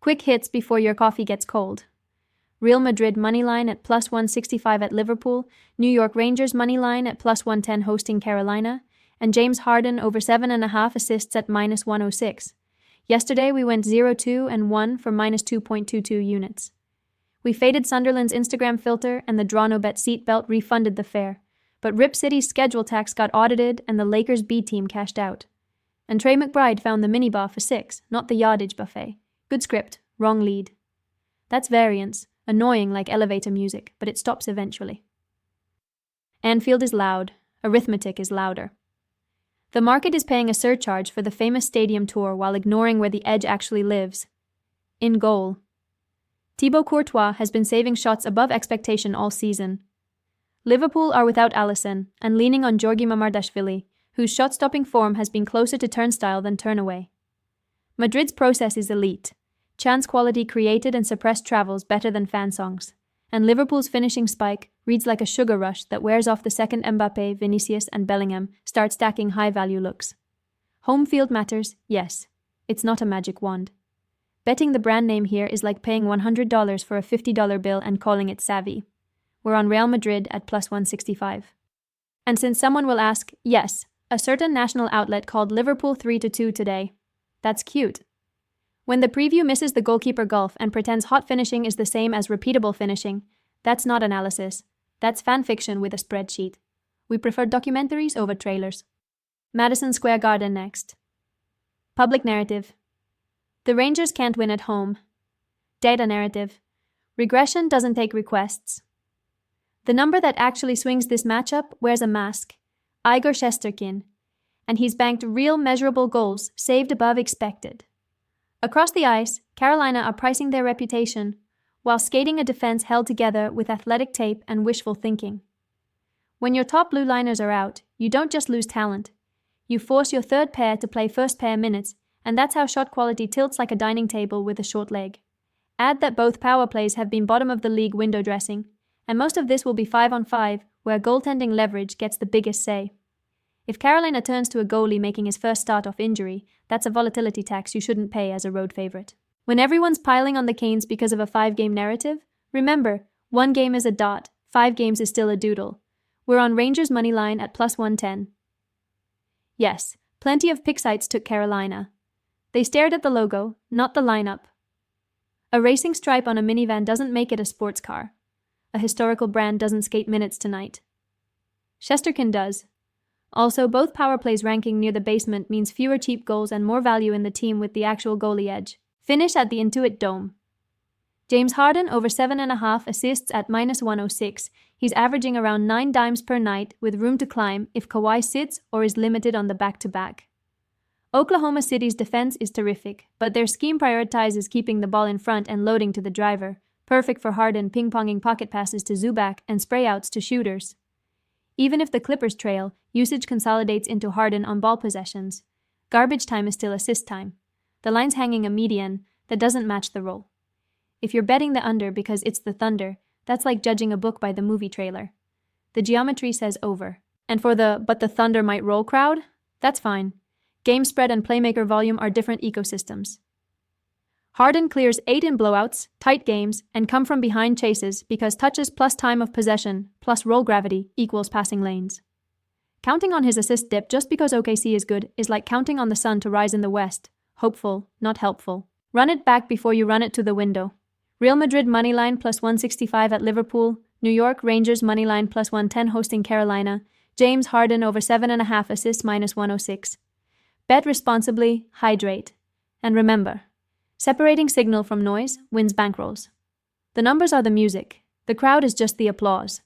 Quick hits before your coffee gets cold. Real Madrid moneyline at plus 165 at Liverpool, New York Rangers moneyline at plus 110 hosting Carolina, and James Harden over 7.5 assists at minus 106. Yesterday we went 0-2 and 1 for minus 2.22 units. We faded Sunderland's Instagram filter and the Dronobet seatbelt refunded the fare, but Rip City's schedule tax got audited and the Lakers B team cashed out. And Trey McBride found the minibar for 6, not the yardage buffet. Good script, wrong lead. That's variance, annoying like elevator music, but it stops eventually. Anfield is loud, arithmetic is louder. The market is paying a surcharge for the famous stadium tour while ignoring where the edge actually lives. In goal. Thibaut Courtois has been saving shots above expectation all season. Liverpool are without Alisson and leaning on Mamardashvili, whose shot-stopping form has been closer to turnstile than turnaway. Madrid's process is elite. Chance quality created and suppressed travels better than fan songs. And Liverpool's finishing spike reads like a sugar rush that wears off the second Mbappé, Vinicius, and Bellingham start stacking high-value looks. Home field matters, yes. It's not a magic wand. Betting the brand name here is like paying $100 for a $50 bill and calling it savvy. We're on Real Madrid at plus 165. And since someone will ask, yes, a certain national outlet called Liverpool 3-2 today. That's cute. When the preview misses the goalkeeper gulf and pretends hot finishing is the same as repeatable finishing, that's not analysis. That's fan fiction with a spreadsheet. We prefer documentaries over trailers. Madison Square Garden next. Public narrative. The Rangers can't win at home. Data narrative. Regression doesn't take requests. The number that actually swings this matchup wears a mask. Igor Shesterkin. And he's banked real measurable goals saved above expected. Across the ice, Carolina are pricing their reputation, while skating a defense held together with athletic tape and wishful thinking. When your top blue liners are out, you don't just lose talent. You force your third pair to play first pair minutes, and that's how shot quality tilts like a dining table with a short leg. Add that both power plays have been bottom of the league window dressing, and most of this will be 5-on-5, where goaltending leverage gets the biggest say. If Carolina turns to a goalie making his first start off injury, that's a volatility tax you shouldn't pay as a road favorite. When everyone's piling on the Canes because of a 5-game narrative, remember, 1 game is a dot, 5 games is still a doodle. We're on Rangers moneyline at plus 110. Yes, plenty of pick sites took Carolina. They stared at the logo, not the lineup. A racing stripe on a minivan doesn't make it a sports car. A historical brand doesn't skate minutes tonight. Shesterkin does. Also, both power plays ranking near the basement means fewer cheap goals and more value in the team with the actual goalie edge. Finish at the Intuit Dome. James Harden over 7.5 assists at minus 106. He's averaging around 9 dimes per night with room to climb if Kawhi sits or is limited on the back-to-back. Oklahoma City's defense is terrific, but their scheme prioritizes keeping the ball in front and loading to the driver, perfect for Harden ping-ponging pocket passes to Zubac and spray-outs to shooters. Even if the Clippers trail, usage consolidates into Harden on ball possessions. Garbage time is still assist time. The line's hanging a median that doesn't match the role. If you're betting the under because it's the Thunder, that's like judging a book by the movie trailer. The geometry says over. And for the "but the Thunder might roll" crowd, that's fine. Game spread and playmaker volume are different ecosystems. Harden clears 8 in blowouts, tight games, and come from behind chases because touches plus time of possession plus roll gravity equals passing lanes. Counting on his assist dip just because OKC is good is like counting on the sun to rise in the west. Hopeful, not helpful. Run it back before you run it to the window. Real Madrid moneyline plus 165 at Liverpool, New York Rangers moneyline plus 110 hosting Carolina, James Harden over 7.5 assists minus 106. Bet responsibly, hydrate. And remember, separating signal from noise wins bankrolls. The numbers are the music. The crowd is just the applause.